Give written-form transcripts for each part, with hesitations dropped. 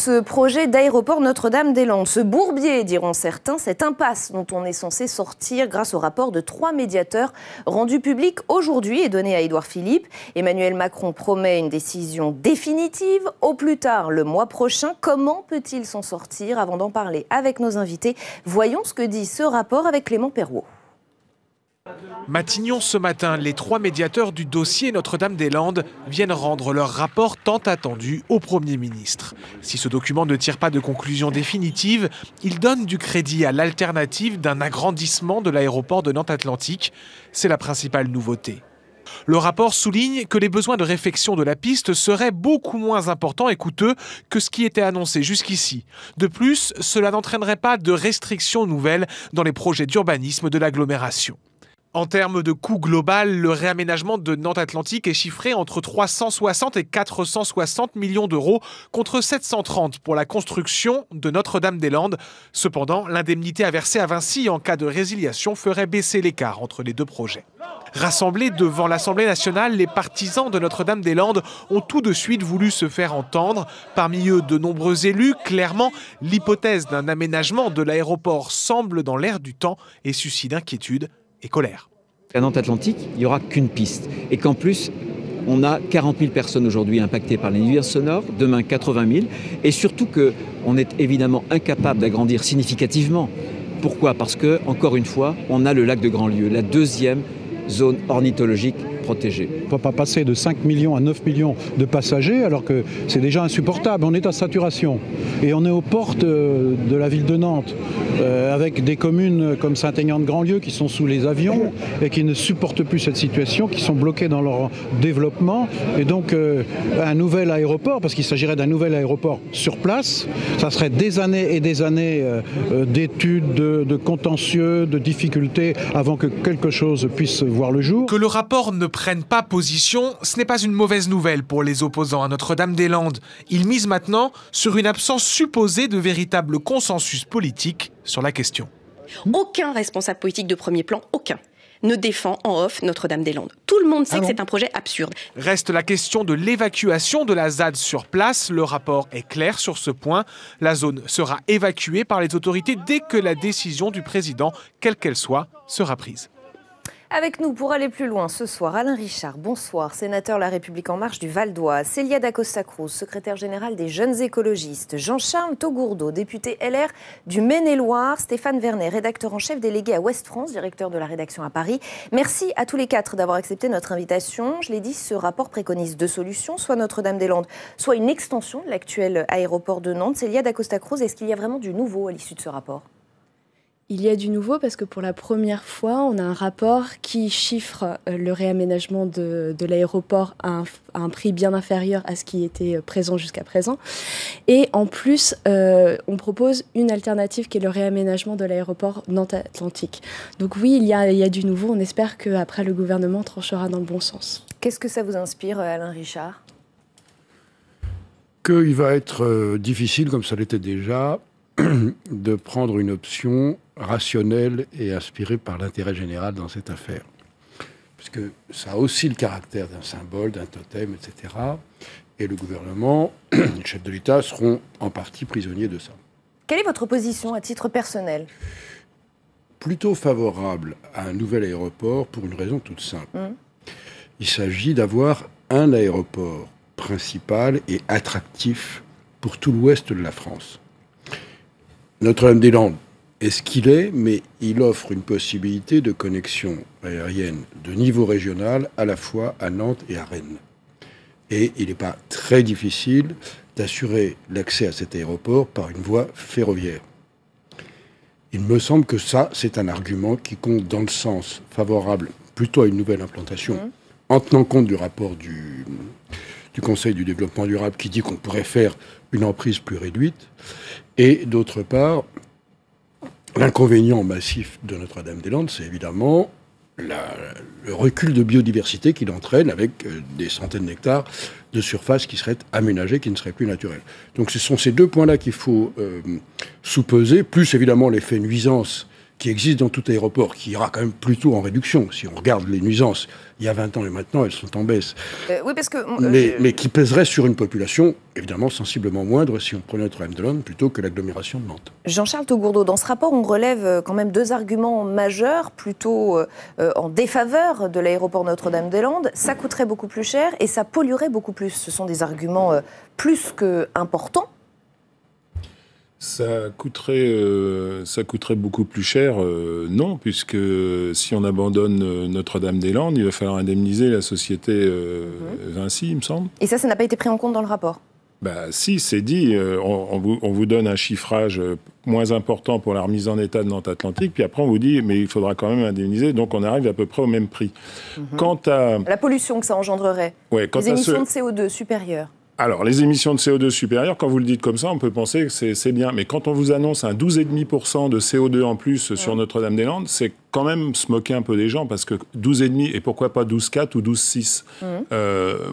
ce projet d'aéroport Notre-Dame-des-Landes. Ce bourbier, diront certains, cette impasse dont on est censé sortir grâce au rapport de 3 médiateurs rendu public aujourd'hui et donné à Édouard Philippe. Emmanuel Macron promet une décision définitive au plus tard le mois prochain. Comment peut-il s'en sortir? Avant d'en parler avec nos invités, voyons ce que dit ce rapport avec Clément Perrault. Matignon ce matin, les 3 médiateurs du dossier Notre-Dame-des-Landes viennent rendre leur rapport tant attendu au Premier ministre. Si ce document ne tire pas de conclusion définitive, il donne du crédit à l'alternative d'un agrandissement de l'aéroport de Nantes-Atlantique. C'est la principale nouveauté. Le rapport souligne que les besoins de réfection de la piste seraient beaucoup moins importants et coûteux que ce qui était annoncé jusqu'ici. De plus, cela n'entraînerait pas de restrictions nouvelles dans les projets d'urbanisme de l'agglomération. En termes de coût global, le réaménagement de Nantes-Atlantique est chiffré entre 360 et 460 millions d'euros contre 730 pour la construction de Notre-Dame-des-Landes. Cependant, l'indemnité à verser à Vinci en cas de résiliation ferait baisser l'écart entre les deux projets. Rassemblés devant l'Assemblée nationale, les partisans de Notre-Dame-des-Landes ont tout de suite voulu se faire entendre. Parmi eux, de nombreux élus. Clairement, l'hypothèse d'un aménagement de l'aéroport semble dans l'air du temps et suscite inquiétude et colère. À Nantes-Atlantique, il n'y aura qu'une piste. Et qu'en plus, on a 40 000 personnes aujourd'hui impactées par les nuisances sonores, demain 80 000. Et surtout qu'on est évidemment incapable d'agrandir significativement. Pourquoi ? Parce que, encore une fois, on a le lac de Grandlieu, la deuxième zone ornithologique protégée. On ne peut pas passer de 5 millions à 9 millions de passagers alors que c'est déjà insupportable. On est à saturation et on est aux portes de la ville de Nantes avec des communes comme Saint-Aignan-de-Grandlieu qui sont sous les avions et qui ne supportent plus cette situation, qui sont bloquées dans leur développement. Et donc un nouvel aéroport, parce qu'il s'agirait d'un nouvel aéroport sur place, ça serait des années et des années d'études, de contentieux, de difficultés avant que quelque chose puisse voir le jour. Que le rapport ne prenne pas position, ce n'est pas une mauvaise nouvelle pour les opposants à Notre-Dame-des-Landes. Ils misent maintenant sur une absence supposée de véritable consensus politique sur la question. Aucun responsable politique de premier plan, aucun, ne défend en off Notre-Dame-des-Landes. Tout le monde sait que c'est un projet absurde. Reste la question de l'évacuation de la ZAD sur place. Le rapport est clair sur ce point. La zone sera évacuée par les autorités dès que la décision du président, quelle qu'elle soit, sera prise. Avec nous pour aller plus loin ce soir, Alain Richard, bonsoir, sénateur La République En Marche du Val-d'Oise, Célia Dacosta-Cruz, secrétaire générale des Jeunes Écologistes, Jean-Charles Taugourdeau, député LR du Maine-et-Loire, Stéphane Vernet, rédacteur en chef délégué à Ouest France, directeur de la rédaction à Paris. Merci à tous les 4 d'avoir accepté notre invitation. Je l'ai dit, ce rapport préconise 2 solutions, soit Notre-Dame-des-Landes, soit une extension de l'actuel aéroport de Nantes. Célia Dacosta-Cruz, est-ce qu'il y a vraiment du nouveau à l'issue de ce rapport ? Il y a du nouveau parce que pour la première fois, on a un rapport qui chiffre le réaménagement de l'aéroport à un prix bien inférieur à ce qui était présent jusqu'à présent. Et en plus, on propose une alternative qui est le réaménagement de l'aéroport Nantes-Atlantique. Donc oui, il y a du nouveau. On espère qu'après, le gouvernement tranchera dans le bon sens. Qu'est-ce que ça vous inspire, Alain Richard ? Qu'il va être difficile, comme ça l'était déjà, de prendre une option rationnelle et inspirée par l'intérêt général dans cette affaire. Parce que ça a aussi le caractère d'un symbole, d'un totem, etc. Et le gouvernement, les chefs de l'État seront en partie prisonniers de ça. Quelle est votre position à titre personnel ? Plutôt favorable à un nouvel aéroport pour une raison toute simple. Il s'agit d'avoir un aéroport principal et attractif pour tout l'ouest de la France. Notre-Dame-des-Landes est ce qu'il est, mais il offre une possibilité de connexion aérienne de niveau régional à la fois à Nantes et à Rennes. Et il n'est pas très difficile d'assurer l'accès à cet aéroport par une voie ferroviaire. Il me semble que ça, c'est un argument qui compte dans le sens favorable plutôt à une nouvelle implantation, en tenant compte du rapport du Conseil du développement durable qui dit qu'on pourrait faire une emprise plus réduite. Et d'autre part, l'inconvénient massif de Notre-Dame-des-Landes, c'est évidemment le recul de biodiversité qu'il entraîne avec des centaines d'hectares de surface qui seraient aménagés, qui ne seraient plus naturels. Donc ce sont ces 2 points-là qu'il faut sous-peser, plus évidemment l'effet nuisance qui existe dans tout aéroport, qui ira quand même plutôt en réduction. Si on regarde les nuisances, il y a 20 ans et maintenant, elles sont en baisse. Oui, parce que... mais qui pèserait sur une population, évidemment, sensiblement moindre si on prenait Notre-Dame-des-Landes plutôt que l'agglomération de Nantes. Jean-Charles Taugourdeau, dans ce rapport, on relève quand même 2 arguments majeurs, plutôt en défaveur de l'aéroport Notre-Dame-des-Landes. Ça coûterait beaucoup plus cher et ça polluerait beaucoup plus. Ce sont des arguments plus que importants. Ça coûterait beaucoup plus cher, non, puisque si on abandonne Notre-Dame-des-Landes, il va falloir indemniser la société Vinci, il me semble. Et ça n'a pas été pris en compte dans le rapport ? Si, c'est dit. On vous donne un chiffrage moins important pour la remise en état de Nantes Atlantique, puis après on vous dit, mais il faudra quand même indemniser, donc on arrive à peu près au même prix. Quant à... La pollution que ça engendrerait, les émissions de CO2 supérieures. Alors, les émissions de CO2 supérieures, quand vous le dites comme ça, on peut penser que c'est bien. Mais quand on vous annonce un 12,5% de CO2 en plus sur Notre-Dame-des-Landes, c'est quand même se moquer un peu des gens, parce que 12,5, et pourquoi pas 12,4 ou 12,6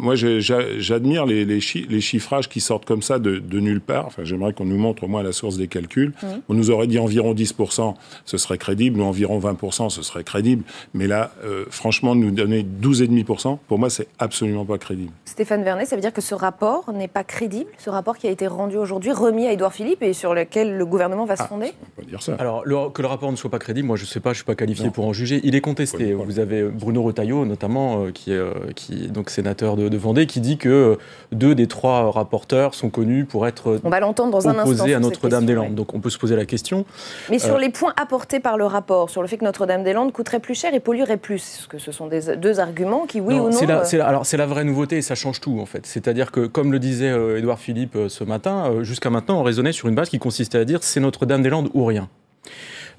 moi, j'admire les chiffrages qui sortent comme ça de nulle part. Enfin, j'aimerais qu'on nous montre au moins la source des calculs. On nous aurait dit environ 10%, ce serait crédible, ou environ 20%, ce serait crédible. Mais là, franchement, nous donner 12,5%, pour moi, c'est absolument pas crédible. Stéphane Vernet, ça veut dire que ce rapport n'est pas crédible, ce rapport qui a été rendu aujourd'hui, remis à Édouard Philippe et sur lequel le gouvernement va se fonder ? On peut dire ça. Alors, que le rapport ne soit pas crédible, moi je sais pas, je suis pas qualifié pour en juger. Il est contesté. Vous avez Bruno Retailleau, notamment, qui est donc sénateur de Vendée, qui dit que 2 des 3 rapporteurs sont connus pour être on va l'entendre dans un instant opposés à sur Notre-Dame-des-Landes. ouais. Donc on peut se poser la question. Mais sur les points apportés par le rapport, sur le fait que Notre-Dame-des-Landes coûterait plus cher et polluerait plus, est-ce que ce sont 2 arguments qui, oui ou non... C'est la vraie nouveauté et ça change tout, en fait. C'est-à-dire que, comme le disait Édouard Philippe ce matin, jusqu'à maintenant, on raisonnait sur une base qui consistait à dire c'est Notre-Dame-des-Landes ou rien.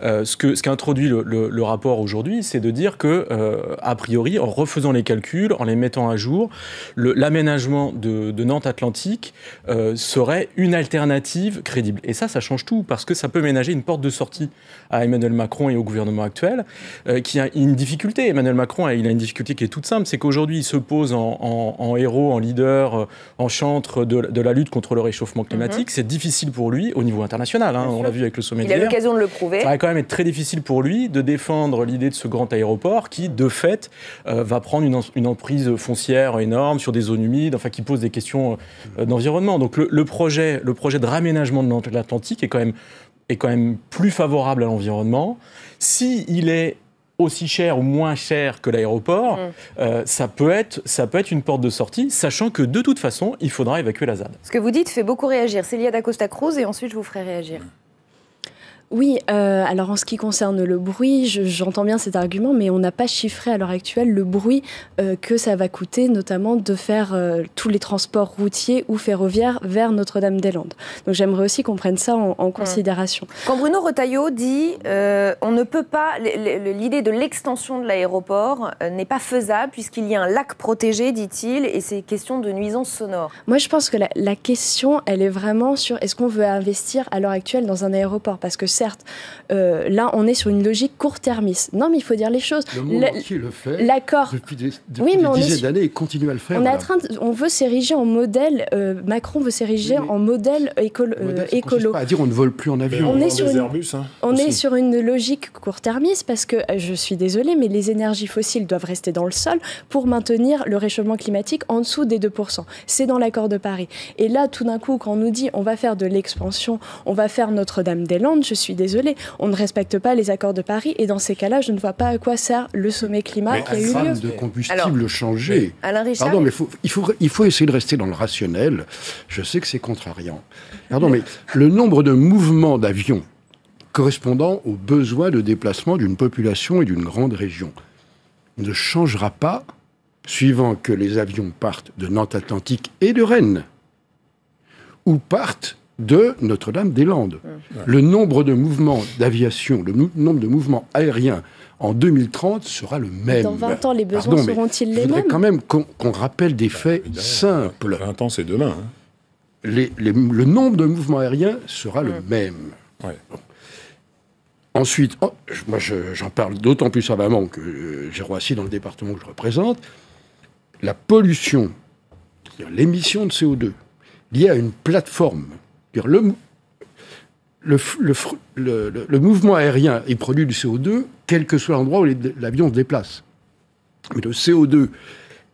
Ce qu'introduit le rapport aujourd'hui, c'est de dire que, a priori, en refaisant les calculs, en les mettant à jour, l'aménagement de Nantes Atlantique serait une alternative crédible. Et ça change tout, parce que ça peut ménager une porte de sortie à Emmanuel Macron et au gouvernement actuel, qui a une difficulté. Emmanuel Macron, il a une difficulté qui est toute simple, c'est qu'aujourd'hui, il se pose en héros, en leader, en chantre de la lutte contre le réchauffement climatique. C'est difficile pour lui, au niveau international, on l'a vu avec le sommet d'hier. Il a l'occasion de le prouver. Quand même être très difficile pour lui de défendre l'idée de ce grand aéroport qui, de fait, va prendre une emprise foncière énorme sur des zones humides, enfin qui pose des questions d'environnement. Donc le projet de réaménagement de l'Atlantique est quand même plus favorable à l'environnement. S'il est aussi cher ou moins cher que l'aéroport, ça peut être une porte de sortie, sachant que de toute façon, il faudra évacuer la ZAD. Ce que vous dites fait beaucoup réagir. Célia d'Acosta-Cruz, et ensuite je vous ferai réagir. Oui, alors en ce qui concerne le bruit, j'entends bien cet argument, mais on n'a pas chiffré à l'heure actuelle le bruit que ça va coûter, notamment de faire tous les transports routiers ou ferroviaires vers Notre-Dame-des-Landes. Donc j'aimerais aussi qu'on prenne ça en considération. Quand Bruno Retailleau dit on ne peut pas, l'idée de l'extension de l'aéroport n'est pas faisable puisqu'il y a un lac protégé, dit-il, et c'est question de nuisances sonores. Moi je pense que la question, elle est vraiment sur est-ce qu'on veut investir à l'heure actuelle dans un aéroport ? Parce que certes, là, on est sur une logique court-termiste. Non, mais il faut dire les choses. Le monde entier le fait depuis des dizaines d'années et continue à le faire. On veut s'ériger en modèle, Macron veut s'ériger en modèle écolo. Pas à dire on ne vole plus en avion. On est sur une logique court-termiste parce que, je suis désolée, mais les énergies fossiles doivent rester dans le sol pour maintenir le réchauffement climatique en dessous des 2%. C'est dans l'accord de Paris. Et là, tout d'un coup, quand on nous dit on va faire de l'expansion, on va faire Notre-Dame-des-Landes, je suis désolée, on ne respecte pas les accords de Paris et dans ces cas-là, je ne vois pas à quoi sert le sommet climat qui a eu lieu. De combustible changé. Alain Richard. Pardon, mais il faut essayer de rester dans le rationnel. Je sais que c'est contrariant. Pardon, mais le nombre de mouvements d'avions correspondant aux besoins de déplacement d'une population et d'une grande région ne changera pas suivant que les avions partent de Nantes Atlantique et de Rennes ou partent de Notre-Dame-des-Landes. Le nombre de mouvements d'aviation, le nombre de mouvements aériens en 2030 sera le même. Dans 20 ans, les besoins seront-ils les mêmes ? Je voudrais quand même qu'on rappelle des faits simples. 20 ans, c'est demain. Le nombre de mouvements aériens sera le même. Ouais. Ensuite, moi j'en parle d'autant plus savamment que j'ai Roissy dans le département que je représente. La pollution, c'est-à-dire l'émission de CO2, liée à une plateforme. le mouvement aérien, il produit du CO2, quel que soit l'endroit où l'avion se déplace. Mais le CO2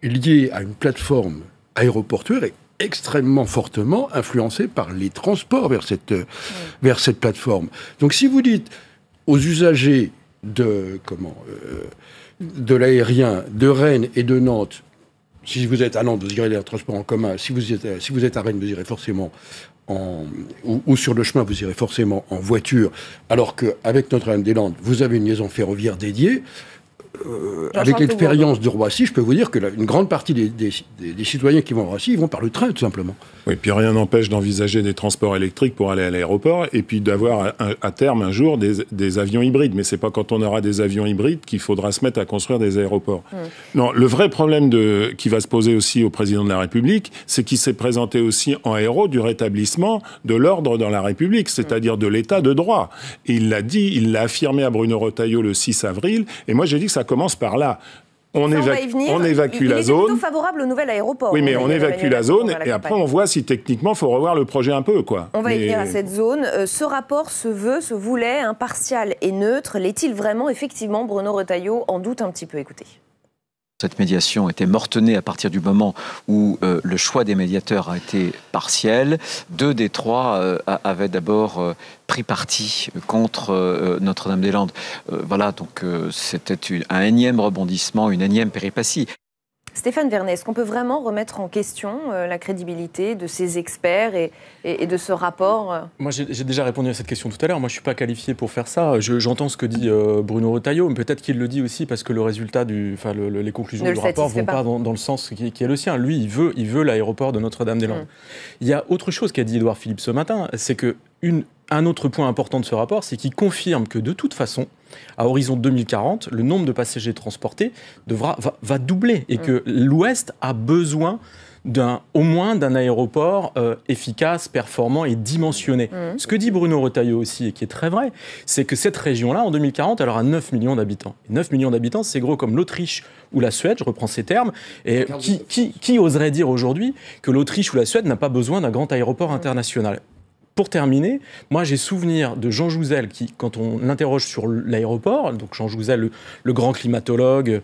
lié à une plateforme aéroportuaire est extrêmement fortement influencé par les transports vers cette plateforme. Donc si vous dites aux usagers de l'aérien, de Rennes et de Nantes, si vous êtes à Nantes, vous irez les transports en commun, si vous êtes à Rennes, vous irez forcément ou sur le chemin, vous irez forcément en voiture, alors qu'avec Notre-Dame-des-Landes, vous avez une liaison ferroviaire dédiée. Avec l'expérience de Roissy, je peux vous dire que une grande partie des citoyens qui vont à Roissy, ils vont par le train, tout simplement. Oui, puis rien n'empêche d'envisager des transports électriques pour aller à l'aéroport, et puis d'avoir à terme, un jour, des avions hybrides. Mais c'est pas quand on aura des avions hybrides qu'il faudra se mettre à construire des aéroports. Non, le vrai problème qui va se poser aussi au président de la République, c'est qu'il s'est présenté aussi en héros du rétablissement de l'ordre dans la République, c'est-à-dire de l'état de droit. Et il l'a dit, il l'a affirmé à Bruno Retailleau le 6 avril, et moi j'ai dit que ça commence par là. On évacue la zone. Il est plutôt favorable au nouvel aéroport. Oui, mais on évacue la zone et après on voit si techniquement il faut revoir le projet un peu, quoi. On va y venir à cette zone. Ce rapport se voulait impartial et neutre. L'est-il vraiment? Effectivement, Bruno Retailleau en doute un petit peu. Écoutez. Cette médiation était mortenée à partir du moment où le choix des médiateurs a été partiel. 2 des 3 avaient d'abord pris parti contre Notre-Dame-des-Landes. Voilà, donc c'était un énième rebondissement, une énième péripétie. Stéphane Vernet, est-ce qu'on peut vraiment remettre en question la crédibilité de ces experts et de ce rapport? Moi, j'ai déjà répondu à cette question tout à l'heure. Moi, je ne suis pas qualifié pour faire ça. J'entends ce que dit Bruno Retailleau, mais peut-être qu'il le dit aussi parce que le résultat, les conclusions du rapport ne vont pas dans le sens qui est le sien. Lui, il veut l'aéroport de Notre-Dame-des-Landes. Il y a autre chose qu'a dit Édouard Philippe ce matin, c'est que un autre point important de ce rapport, c'est qu'il confirme que de toute façon, à horizon 2040, le nombre de passagers transportés va doubler et que l'Ouest a besoin au moins d'un aéroport efficace, performant et dimensionné. Ce que dit Bruno Retailleau aussi, et qui est très vrai, c'est que cette région-là, en 2040, elle aura 9 millions d'habitants. Et 9 millions d'habitants, c'est gros comme l'Autriche ou la Suède, je reprends ces termes. Et qui oserait dire aujourd'hui que l'Autriche ou la Suède n'a pas besoin d'un grand aéroport international? Pour terminer, moi j'ai souvenir de Jean Jouzel qui, quand on l'interroge sur l'aéroport, donc Jean Jouzel, le grand climatologue,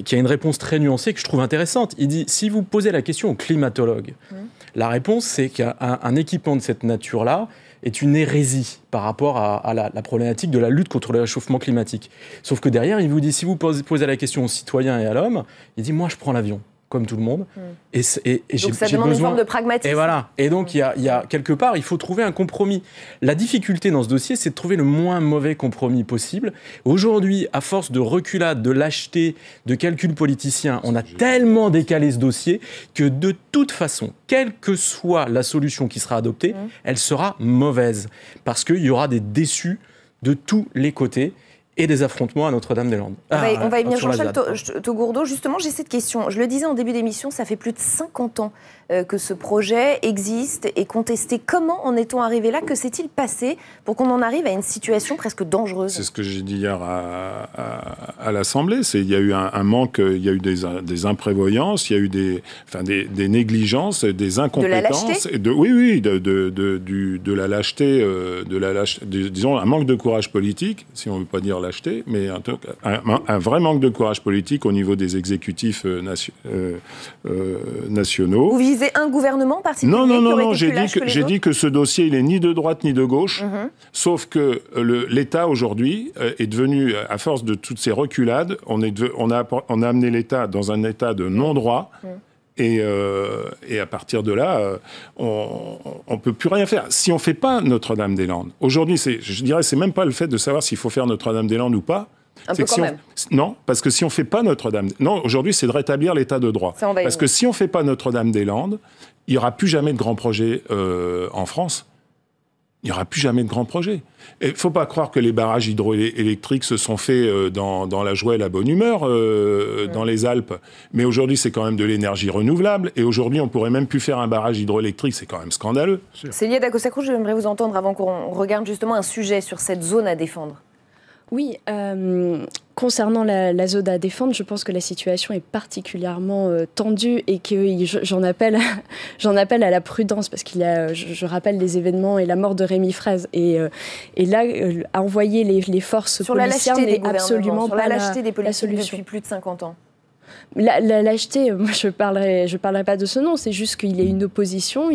qui a une réponse très nuancée que je trouve intéressante. Il dit, si vous posez la question aux climatologues, la réponse c'est qu'un équipement de cette nature-là est une hérésie par rapport à la problématique de la lutte contre le réchauffement climatique. Sauf que derrière, il vous dit, si vous posez la question aux citoyens et à l'homme, il dit, moi je prends l'avion. Comme tout le monde. Donc ça demande une forme de pragmatisme. Et voilà. Et donc, il y a quelque part, il faut trouver un compromis. La difficulté dans ce dossier, c'est de trouver le moins mauvais compromis possible. Aujourd'hui, à force de reculade, de lâcheté, de calculs politiciens, on a tellement décalé ce dossier que de toute façon, quelle que soit la solution qui sera adoptée, elle sera mauvaise. Parce qu'il y aura des déçus de tous les côtés. Et des affrontements à Notre-Dame-des-Landes. On va y venir, Jean-Charles Taugourdeau. Justement, j'ai cette question. Je le disais en début d'émission, ça fait plus de 50 ans que ce projet existe et contesté. Comment en est-on arrivé là? Que s'est-il passé pour qu'on en arrive à une situation presque dangereuse? C'est ce que j'ai dit hier à l'Assemblée. Il y a eu un manque, il y a eu des imprévoyances, il y a eu des négligences, des incompétences. De la lâcheté, disons un manque de courage politique, si on ne veut pas dire lâcheté, mais un vrai manque de courage politique au niveau des exécutifs nationaux. Vous visez un gouvernement particulier? Non, j'ai dit que ce dossier, il n'est ni de droite ni de gauche, sauf que l'État, aujourd'hui, est devenu, à force de toutes ces reculades, on a amené l'État dans un état de non-droit, et à partir de là, on ne peut plus rien faire. Si on ne fait pas Notre-Dame-des-Landes, aujourd'hui, je dirais, c'est même pas le fait de savoir s'il faut faire Notre-Dame-des-Landes ou pas. Un peu quand même. Non, parce que si on ne fait pas Notre-Dame... Non, aujourd'hui, c'est de rétablir l'état de droit. Parce que si on ne fait pas Notre-Dame-des-Landes, il n'y aura plus jamais de grands projets en France. Il n'y aura plus jamais de grands projets. Il ne faut pas croire que les barrages hydroélectriques se sont faits dans la joie et la bonne humeur dans les Alpes. Mais aujourd'hui, c'est quand même de l'énergie renouvelable. Et aujourd'hui, on ne pourrait même plus faire un barrage hydroélectrique. C'est quand même scandaleux. Célia Dacos-Sacroux, j'aimerais vous entendre avant qu'on regarde justement un sujet sur cette zone à défendre. Oui, concernant la zone à défendre, je pense que la situation est particulièrement tendue et que j'en appelle à la prudence parce je rappelle les événements et la mort de Rémi Fraisse. Et là, à envoyer les forces policières n'est absolument pas la solution. Sur la lâcheté des politiques depuis plus de 50 ans. La lâcheté, moi je parlerai pas de ce nom, c'est juste qu'il y a une opposition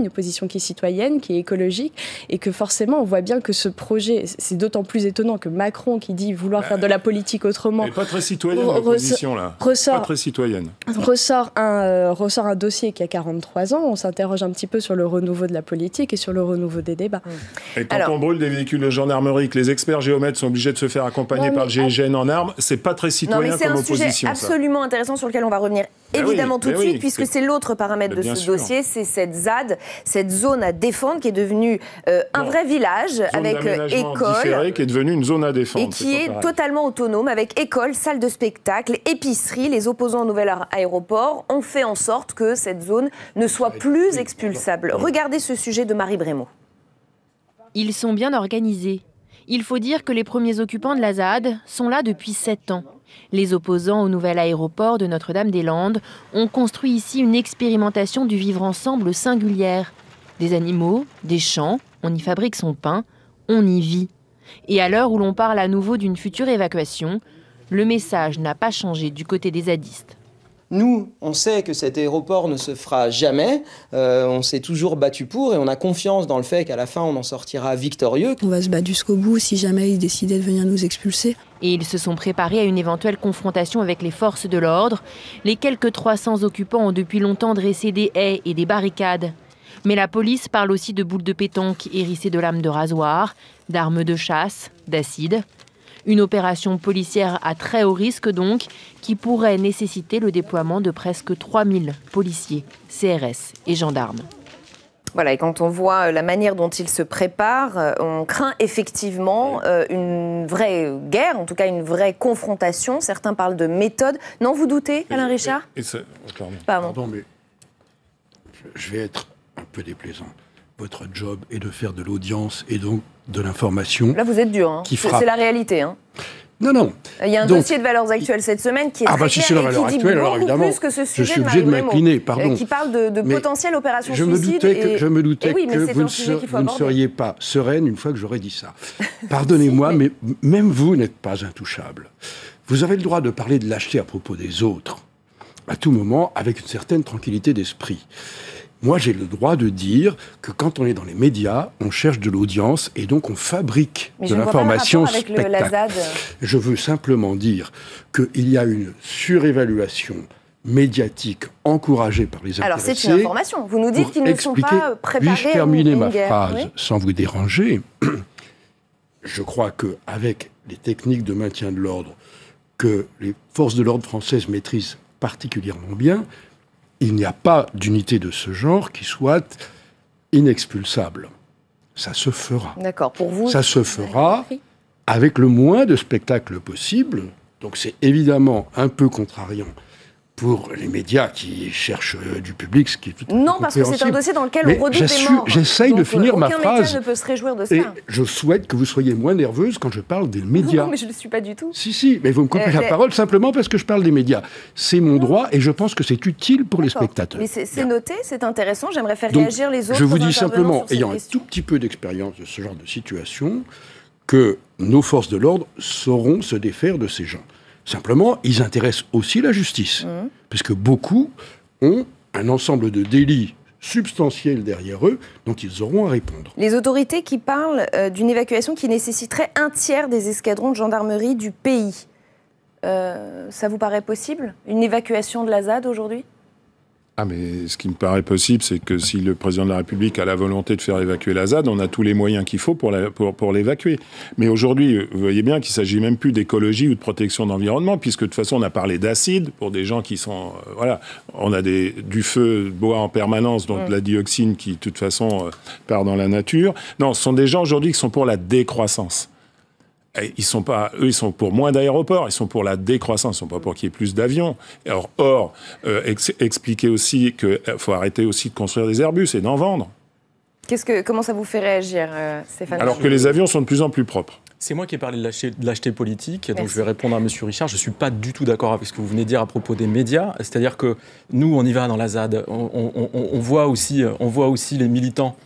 qui est citoyenne, qui est écologique, et que forcément on voit bien que ce projet, c'est d'autant plus étonnant que Macron qui dit vouloir faire de la politique autrement... Mais pas très citoyenne l'opposition là, pas très citoyenne. Ressort un dossier qui a 43 ans, on s'interroge un petit peu sur le renouveau de la politique et sur le renouveau des débats. Et quand on brûle des véhicules de gendarmerie, que les experts géomètres sont obligés de se faire accompagner par le GIGN en armes, c'est pas très citoyen comme opposition. C'est un sujet absolument intéressant sur lequel on va revenir évidemment tout de suite, puisque c'est l'autre paramètre de ce dossier, c'est cette ZAD, cette zone à défendre qui est devenue un vrai village avec école, qui est devenue une zone à défendre. Et qui est totalement autonome avec école, salle de spectacle, épicerie. Les opposants au nouvel aéroport ont fait en sorte que cette zone ne soit plus expulsable. Regardez ce sujet de Marie Brémaud. Ils sont bien organisés. Il faut dire que les premiers occupants de la ZAD sont là depuis 7 ans. Les opposants au nouvel aéroport de Notre-Dame-des-Landes ont construit ici une expérimentation du vivre ensemble singulière. Des animaux, des champs, on y fabrique son pain, on y vit. Et à l'heure où l'on parle à nouveau d'une future évacuation, le message n'a pas changé du côté des zadistes. Nous, on sait que cet aéroport ne se fera jamais, on s'est toujours battu pour et on a confiance dans le fait qu'à la fin on en sortira victorieux. On va se battre jusqu'au bout si jamais ils décidaient de venir nous expulser. Et ils se sont préparés à une éventuelle confrontation avec les forces de l'ordre. Les quelques 300 occupants ont depuis longtemps dressé des haies et des barricades. Mais la police parle aussi de boules de pétanque hérissées de lames de rasoir, d'armes de chasse, d'acide. Une opération policière à très haut risque donc, qui pourrait nécessiter le déploiement de presque 3000 policiers, CRS et gendarmes. Voilà, et quand on voit la manière dont ils se préparent, on craint effectivement une vraie guerre, en tout cas une vraie confrontation. Certains parlent de méthode. Non, vous doutez, Alain Richard ? Pardon, mais je vais être un peu déplaisant. Votre job est de faire de l'audience et donc de l'information. Là, vous êtes dur, hein. C'est la réalité. Hein. Non. Il y a un dossier de Valeurs Actuelles cette semaine qui est très clair si c'est la valeur et qui dit actuelle, beaucoup plus que ce sujet je suis obligé de m'incliner, pardon. Qui parle de potentielle opération suicide. Je me doutais que vous ne seriez pas sereine une fois que j'aurais dit ça. Pardonnez-moi, mais même vous n'êtes pas intouchable. Vous avez le droit de parler de lâcheté à propos des autres, à tout moment, avec une certaine tranquillité d'esprit. Moi, j'ai le droit de dire que quand on est dans les médias, on cherche de l'audience et donc on fabrique de l'information spectacle. Je veux simplement dire qu'il y a une surévaluation médiatique encouragée par les intéressés. Alors, c'est une information. Vous nous dites qu'ils ne sont pas préparés Puis-je terminer ma guerre, phrase sans vous déranger ? Je crois qu'avec les techniques de maintien de l'ordre que les forces de l'ordre françaises maîtrisent particulièrement bien, il n'y a pas d'unité de ce genre qui soit inexpulsable. Ça se fera. D'accord, pour vous... Ça se fera avec le moins de spectacles possible. Donc c'est évidemment un peu contrariant pour les médias qui cherchent du public, ce qui est tout à fait Non, parce que c'est un dossier dans lequel on redoute des morts. J'essaye de finir ma phrase. Aucun média ne peut se réjouir de ça. Et je souhaite que vous soyez moins nerveuse quand je parle des médias. Non, mais je ne le suis pas du tout. Si, mais vous me coupez la parole simplement parce que je parle des médias. C'est mon droit et je pense que c'est utile pour les spectateurs. Mais c'est noté, c'est intéressant. J'aimerais faire réagir les autres. Je vous dis simplement, ayant un tout petit peu d'expérience de ce genre de situation, que nos forces de l'ordre sauront se défaire de ces gens. Simplement, ils intéressent aussi la justice, puisque beaucoup ont un ensemble de délits substantiels derrière eux dont ils auront à répondre. Les autorités qui parlent d'une évacuation qui nécessiterait un tiers des escadrons de gendarmerie du pays, ça vous paraît possible ? Une évacuation de la ZAD aujourd'hui ? Mais ce qui me paraît possible, c'est que si le président de la République a la volonté de faire évacuer la ZAD, on a tous les moyens qu'il faut pour l'évacuer. Mais aujourd'hui, vous voyez bien qu'il ne s'agit même plus d'écologie ou de protection d'environnement, puisque de toute façon, on a parlé d'acide pour des gens qui sont... on a du feu de bois en permanence, donc de la dioxine qui, de toute façon, part dans la nature. Non, ce sont des gens aujourd'hui qui sont pour la décroissance. Ils sont pour moins d'aéroports, ils sont pour la décroissance, ils sont pas pour qu'il y ait plus d'avions. Expliquer aussi qu'il faut arrêter aussi de construire des Airbus et d'en vendre. Comment ça vous fait réagir, Stéphane? Alors que les avions sont de plus en plus propres. C'est moi qui ai parlé de lâcheté politique, donc je vais répondre à M. Richard. Je ne suis pas du tout d'accord avec ce que vous venez de dire à propos des médias. C'est-à-dire que nous, on y va dans la ZAD. On voit aussi les militants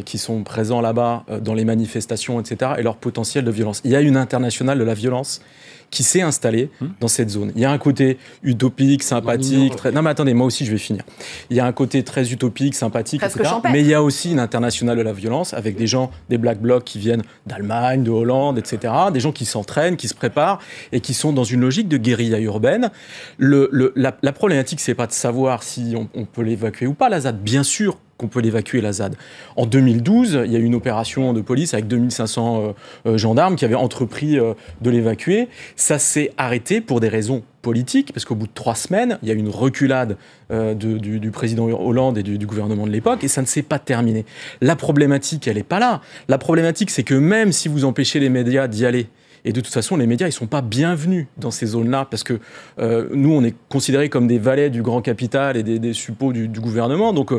qui sont présents là-bas dans les manifestations, etc., et leur potentiel de violence. Il y a une internationale de la violence qui s'est installée dans cette zone. Il y a un côté utopique, sympathique... Non mais attendez, moi aussi je vais finir. Il y a un côté très utopique, sympathique, etc. Mais il y a aussi une internationale de la violence avec des gens, des Black Blocs qui viennent d'Allemagne, de Hollande, etc. Des gens qui s'entraînent, qui se préparent et qui sont dans une logique de guérilla urbaine. La problématique, c'est pas de savoir si on peut l'évacuer ou pas, la ZAD. Bien sûr qu'on peut l'évacuer, la ZAD. En 2012, il y a eu une opération de police avec 2500 gendarmes qui avaient entrepris de l'évacuer. Ça s'est arrêté pour des raisons politiques, parce qu'au bout de 3 semaines, il y a eu une reculade du président Hollande et du gouvernement de l'époque, et ça ne s'est pas terminé. La problématique, elle n'est pas là. La problématique, c'est que même si vous empêchez les médias d'y aller, et de toute façon, les médias, ils ne sont pas bienvenus dans ces zones-là, parce que nous, on est considérés comme des valets du grand capital et des suppôts du gouvernement. Donc,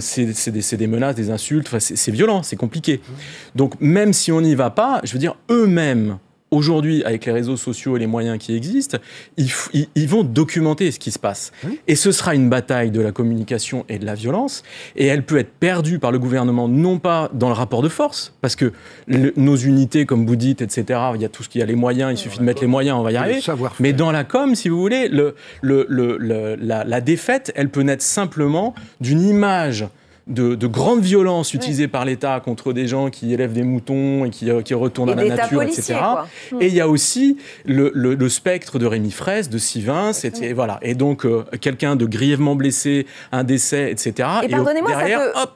c'est des menaces, des insultes. Enfin, c'est violent, c'est compliqué. Donc, même si on n'y va pas, je veux dire, eux-mêmes, aujourd'hui, avec les réseaux sociaux et les moyens qui existent, ils vont documenter ce qui se passe. Et ce sera une bataille de la communication et de la violence. Et elle peut être perdue par le gouvernement, non pas dans le rapport de force, parce que nos unités, comme vous dites, etc., il y a tout ce qu'il y a les moyens, il suffit de mettre les moyens, on va y arriver. Mais dans la com, si vous voulez, la défaite, elle peut naître simplement d'une image de grande violence utilisée par l'État contre des gens qui élèvent des moutons et qui retournent à la nature, etc. Et il y a aussi le spectre de Rémi Fraisse, de Sivins, et voilà. Et donc, quelqu'un de grièvement blessé, un décès, etc. Et pardonnez-moi,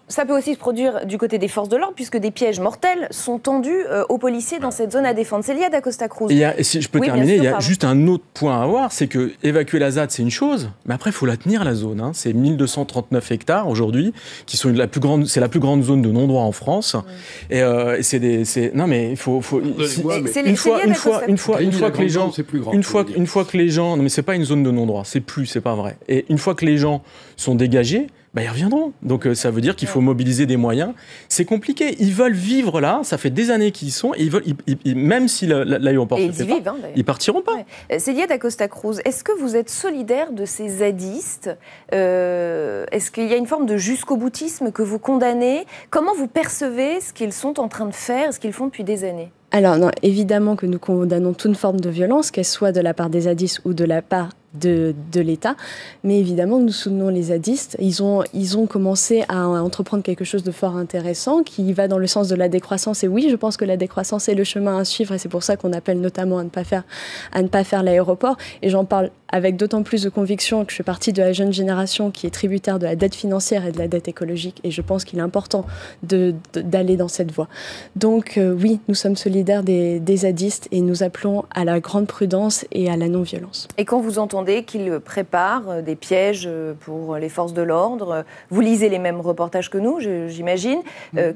ça peut aussi se produire du côté des forces de l'ordre, puisque des pièges mortels sont tendus aux policiers dans cette zone à défendre. Célia d'Acosta-Cruz. Si je peux terminer, il y a juste un autre point à voir, c'est que évacuer la ZAD, c'est une chose, mais après, il faut la tenir, la zone. C'est 1239 hectares aujourd'hui, qui sont c'est la plus grande zone de non-droit en France. Et non mais il faut une fois que les gens, non mais c'est pas une zone de non-droit, c'est pas vrai. Et une fois que les gens sont dégagés, ils reviendront. Donc ça veut dire qu'il faut mobiliser des moyens. C'est compliqué. Ils veulent vivre là. Ça fait des années qu'ils y sont. Et même si l'aéroport se fait pas, ils partiront pas. Célia d'Acosta-Cruz, est-ce que vous êtes solidaire de ces zadistes? Est-ce qu'il y a une forme de jusqu'au-boutisme que vous condamnez? Comment vous percevez ce qu'ils sont en train de faire, ce qu'ils font depuis des années? Alors non, évidemment que nous condamnons toute forme de violence, qu'elle soit de la part des zadistes ou de la part de l'État, mais évidemment nous soutenons les zadistes. Ils ont commencé à entreprendre quelque chose de fort intéressant qui va dans le sens de la décroissance, et oui, je pense que la décroissance est le chemin à suivre, et c'est pour ça qu'on appelle notamment à ne pas faire l'aéroport, et j'en parle avec d'autant plus de conviction que je fais partie de la jeune génération qui est tributaire de la dette financière et de la dette écologique, et je pense qu'il est important d'aller dans cette voie. Donc oui, nous sommes solidaires des zadistes, et nous appelons à la grande prudence et à la non-violence. Et quand vous entendez qu'ils préparent des pièges pour les forces de l'ordre, vous lisez les mêmes reportages que nous, j'imagine,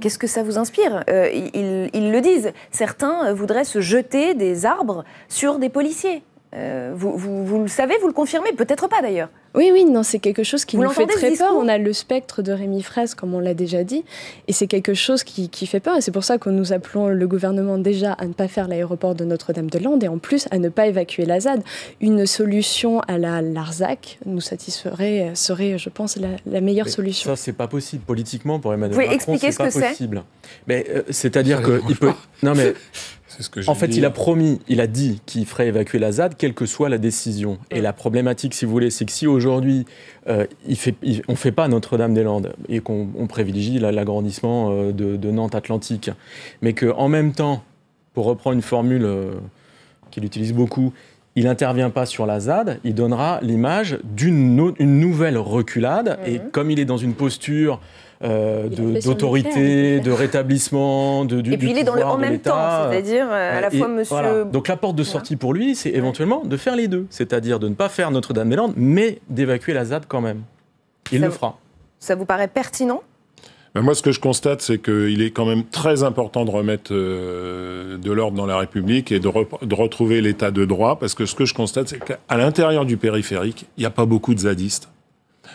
qu'est-ce que ça vous inspire? Ils le disent, certains voudraient se jeter des arbres sur des policiers. Vous le savez, vous le confirmez, peut-être pas d'ailleurs. Oui, non, c'est quelque chose qui nous fait très peur. On a le spectre de Rémi Fraisse, comme on l'a déjà dit, et c'est quelque chose qui fait peur, et c'est pour ça que nous appelons le gouvernement déjà à ne pas faire l'aéroport de Notre-Dame-des-Landes, et en plus à ne pas évacuer la ZAD. Une solution à la Larzac nous satisferait, serait, je pense, la meilleure solution. Ça, c'est pas possible. Politiquement, pour Emmanuel Macron, c'est pas possible. Mais c'est-à-dire qu'il peut... Non, mais... En fait, il a dit qu'il ferait évacuer la ZAD, quelle que soit la décision. Et la problématique, si vous voulez, c'est que si aujourd'hui, on ne fait pas Notre-Dame-des-Landes et qu'on privilégie l'agrandissement de Nantes Atlantique, mais qu'en même temps, pour reprendre une formule qu'il utilise beaucoup, il n'intervient pas sur la ZAD, il donnera l'image d'une nouvelle reculade. Et comme il est dans une posture... d'autorité, de rétablissement, du puis il est pouvoir en même temps, c'est-à-dire à la fois monsieur... Voilà. Donc la porte de sortie pour lui, c'est éventuellement de faire les deux, c'est-à-dire de ne pas faire Notre-Dame-des-Landes, mais d'évacuer la ZAD quand même. Il le fera. Ça vous paraît pertinent ? Moi, ce que je constate, c'est qu'il est quand même très important de remettre de l'ordre dans la République et de retrouver l'état de droit, parce que ce que je constate, c'est qu'à l'intérieur du périphérique, il n'y a pas beaucoup de zadistes.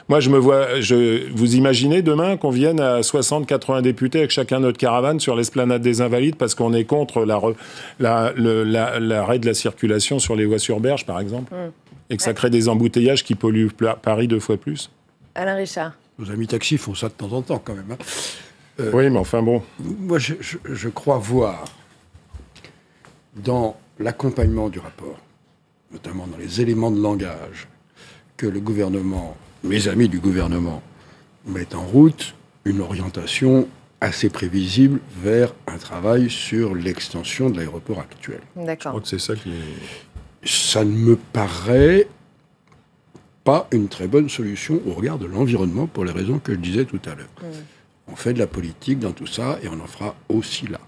Moi, vous imaginez demain qu'on vienne à 60-80 députés avec chacun notre caravane sur l'esplanade des Invalides parce qu'on est contre l'arrêt de la circulation sur les voies sur berge, par exemple, et que ça crée des embouteillages qui polluent Paris 2 fois plus. Alain Richard. Nos amis taxis font ça de temps en temps, quand même. Oui, mais enfin bon. Moi, je crois voir dans l'accompagnement du rapport, notamment dans les éléments de langage, que le gouvernement, mes amis du gouvernement, mettent en route une orientation assez prévisible vers un travail sur l'extension de l'aéroport actuel. D'accord. Je crois que c'est ça qui Ça ne me paraît pas une très bonne solution au regard de l'environnement, pour les raisons que je disais tout à l'heure. On fait de la politique dans tout ça, et on en fera aussi là.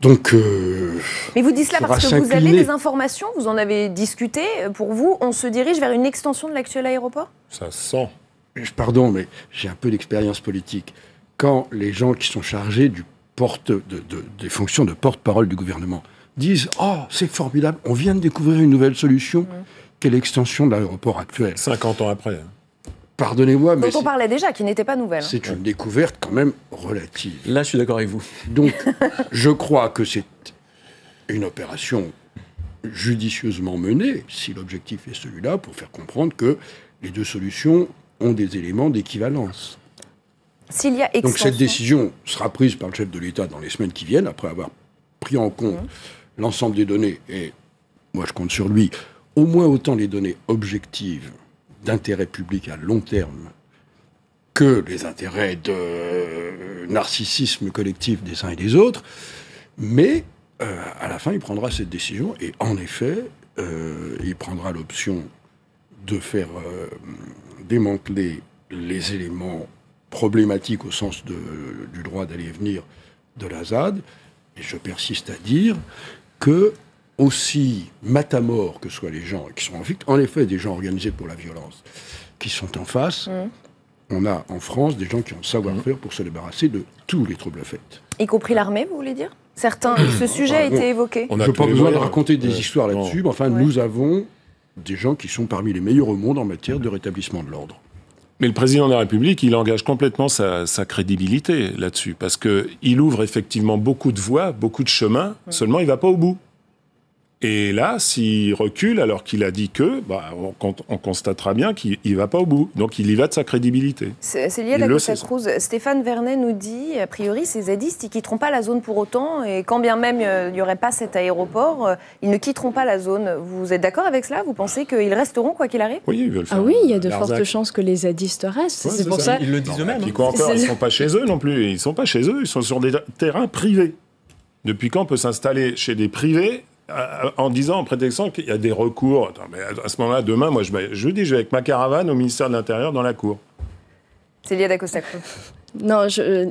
Donc, mais vous dites cela parce que vous avez des informations, vous en avez discuté. Pour vous, on se dirige vers une extension de l'actuel aéroport ? Ça sent. Pardon, mais j'ai un peu d'expérience politique. Quand les gens qui sont chargés des fonctions de porte-parole du gouvernement disent « Oh, c'est formidable, on vient de découvrir une nouvelle solution, quelle l'extension de l'aéroport actuel ?» 50 ans après. Pardonnez-moi, mais... Dont on parlait déjà, qui n'était pas nouvelle. C'est une découverte quand même relative. Là, je suis d'accord avec vous. Donc, je crois que c'est une opération judicieusement menée, si l'objectif est celui-là, pour faire comprendre que les deux solutions ont des éléments d'équivalence. S'il y a extension... Donc cette décision sera prise par le chef de l'État dans les semaines qui viennent, après avoir pris en compte l'ensemble des données, et moi je compte sur lui, au moins autant les données objectives d'intérêt public à long terme que les intérêts de narcissisme collectif des uns et des autres, mais à la fin il prendra cette décision, et en effet il prendra l'option de faire démanteler les éléments problématiques au sens du droit d'aller et venir de la ZAD, et je persiste à dire que aussi matamores que soient les gens qui sont en effet des gens organisés pour la violence, qui sont en face, on a en France des gens qui ont le savoir-faire pour se débarrasser de tous les troubles faits. Y compris l'armée, vous voulez dire ? Ce sujet a été évoqué. Je n'ai pas besoin de raconter des histoires là-dessus, mais enfin, nous avons des gens qui sont parmi les meilleurs au monde en matière de rétablissement de l'ordre. Mais le président de la République, il engage complètement sa crédibilité là-dessus, parce qu'il ouvre effectivement beaucoup de voies, beaucoup de chemins, seulement il ne va pas au bout. Et là, s'il recule alors qu'il a dit que, on constatera bien qu'il ne va pas au bout. Donc il y va de sa crédibilité. C'est lié à la Costa-Cruz. Stéphane Vernet nous dit, a priori, ces zadistes, ils ne quitteront pas la zone pour autant. Et quand bien même il n'y aurait pas cet aéroport, ils ne quitteront pas la zone. Vous êtes d'accord avec cela ? Vous pensez qu'ils resteront quoi qu'il arrive ? Oui, ils veulent faire. Ah oui, il y a de fortes chances que les zadistes restent. Ouais, c'est pour ça. Ils le disent eux-mêmes. Puis quoi encore, ils ne sont pas chez eux non plus. Ils ne sont pas chez eux, ils sont sur des terrains privés. Depuis quand on peut s'installer chez des privés en prétextant qu'il y a des recours? Attends, mais à ce moment-là, demain, moi, je dis, je vais avec ma caravane au ministère de l'Intérieur dans la cour. Célia d'Acosta-Cruz. Non,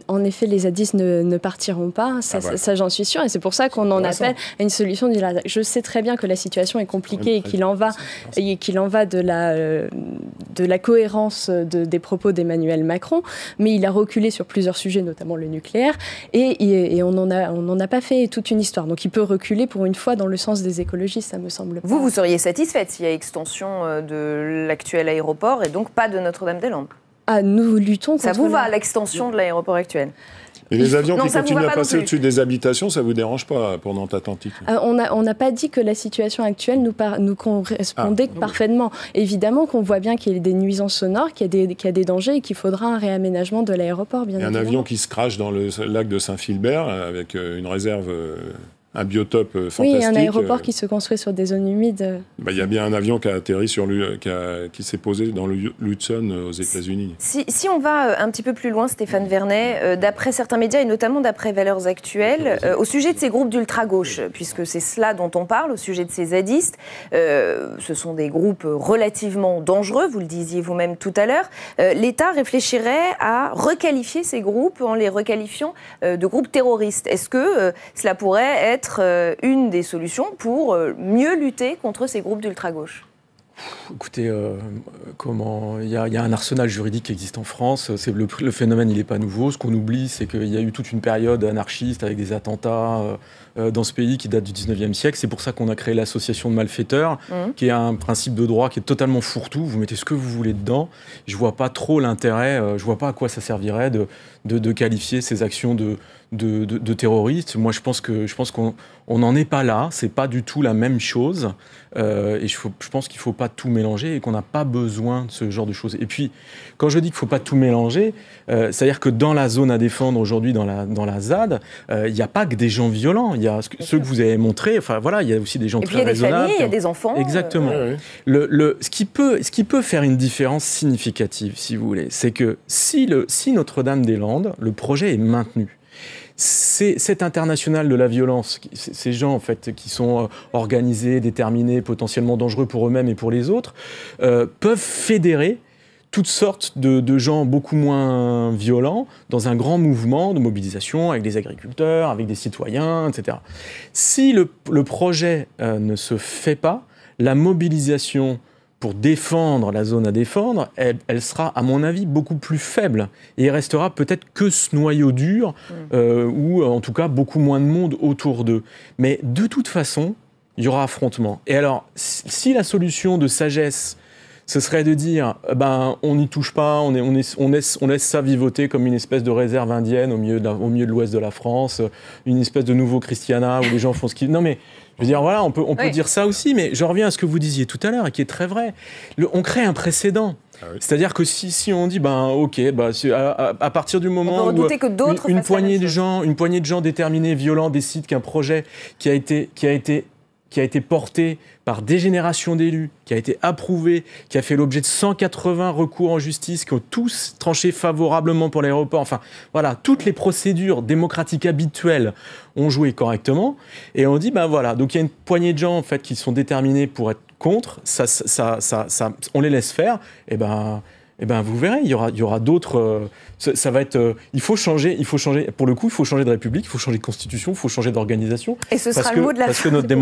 en effet, les zadistes ne partiront pas, ça j'en suis sûre, et c'est pour ça qu'on en appelle à une solution du Larzac. Je sais très bien que la situation est compliquée et qu'il en va de la cohérence des propos d'Emmanuel Macron, mais il a reculé sur plusieurs sujets, notamment le nucléaire, et on n'en a pas fait toute une histoire. Donc il peut reculer pour une fois dans le sens des écologistes, ça me semble. Vous seriez satisfaite s'il y a extension de l'actuel aéroport et donc pas de Notre-Dame-des-Landes? Ah, nous luttons contre... Ça vous va, l'extension de l'aéroport actuel? Et les avions qui continuent à passer au-dessus des habitations, ça ne vous dérange pas pour Nantes Atlantique? On n'a pas dit que la situation actuelle nous correspondait parfaitement. Évidemment qu'on voit bien qu'il y a des nuisances sonores, qu'il y a des dangers et qu'il faudra un réaménagement de l'aéroport, bien évidemment. Un avion qui se crache dans le lac de Saint-Philbert avec une réserve... un biotope fantastique. Oui, un aéroport qui se construit sur des zones humides. Il y a bien un avion qui a atterri qui s'est posé dans l'Hudson aux États-Unis. Si on va un petit peu plus loin, Stéphane Vernet, d'après certains médias et notamment d'après Valeurs Actuelles, au sujet de ces groupes d'ultra-gauche, puisque c'est cela dont on parle, au sujet de ces zadistes, ce sont des groupes relativement dangereux, vous le disiez vous-même tout à l'heure, l'État réfléchirait à requalifier ces groupes en les requalifiant de groupes terroristes. Est-ce que cela pourrait être une des solutions pour mieux lutter contre ces groupes d'ultra-gauche? Écoutez, il y a un arsenal juridique qui existe en France. Le phénomène, il n'est pas nouveau. Ce qu'on oublie, c'est qu'il y a eu toute une période anarchiste avec des attentats dans ce pays qui date du 19e siècle. C'est pour ça qu'on a créé l'association de malfaiteurs, qui est un principe de droit qui est totalement fourre-tout. Vous mettez ce que vous voulez dedans. Je ne vois pas trop l'intérêt, je ne vois pas à quoi ça servirait de qualifier ces actions de terroristes. Moi, je pense qu'on n'en est pas là. C'est pas du tout la même chose. Et je pense qu'il ne faut pas tout mélanger et qu'on n'a pas besoin de ce genre de choses. Et puis, quand je dis qu'il ne faut pas tout mélanger, c'est-à-dire que dans la zone à défendre aujourd'hui, dans la ZAD, il n'y a pas que des gens violents. Il y a ceux que vous avez montrés. Enfin, voilà, il y a aussi des gens très raisonnables. Et puis, il y a des familles, il y a des enfants. Exactement. Ce qui peut faire une différence significative, si vous voulez, c'est que si Notre-Dame-des-Landes, le projet est maintenu, cette internationale de la violence, ces gens en fait qui sont organisés, déterminés, potentiellement dangereux pour eux-mêmes et pour les autres, peuvent fédérer toutes sortes de gens beaucoup moins violents dans un grand mouvement de mobilisation avec des agriculteurs, avec des citoyens, etc. Si le projet ne se fait pas, la mobilisation pour défendre la zone à défendre, elle sera, à mon avis, beaucoup plus faible. Et il restera peut-être que ce noyau dur, ou en tout cas beaucoup moins de monde autour d'eux. Mais de toute façon, il y aura affrontement. Et alors, si la solution de sagesse, ce serait de dire, on n'y touche pas, on laisse ça vivoter comme une espèce de réserve indienne au milieu de l'ouest de la France, une espèce de nouveau Christiana où les gens font ce qu'ils... Non mais... Je veux dire, voilà, on peut dire ça aussi, mais je reviens à ce que vous disiez tout à l'heure, et qui est très vrai. On crée un précédent. Ah oui. C'est-à-dire que si on dit, à partir du moment où une poignée de gens déterminés, violents, décident qu'un projet qui a été porté par des générations d'élus, qui a été approuvé, qui a fait l'objet de 180 recours en justice, qui ont tous tranché favorablement pour l'aéroport. Enfin, voilà, toutes les procédures démocratiques habituelles ont joué correctement. Et on dit, donc il y a une poignée de gens en fait qui sont déterminés pour être contre. On les laisse faire. Vous verrez, il y aura d'autres. Ça va être. Il faut changer. Pour le coup, il faut changer de république, il faut changer de constitution, il faut changer d'organisation. Et ce sera le mot de la fin. Parce que notre démocratie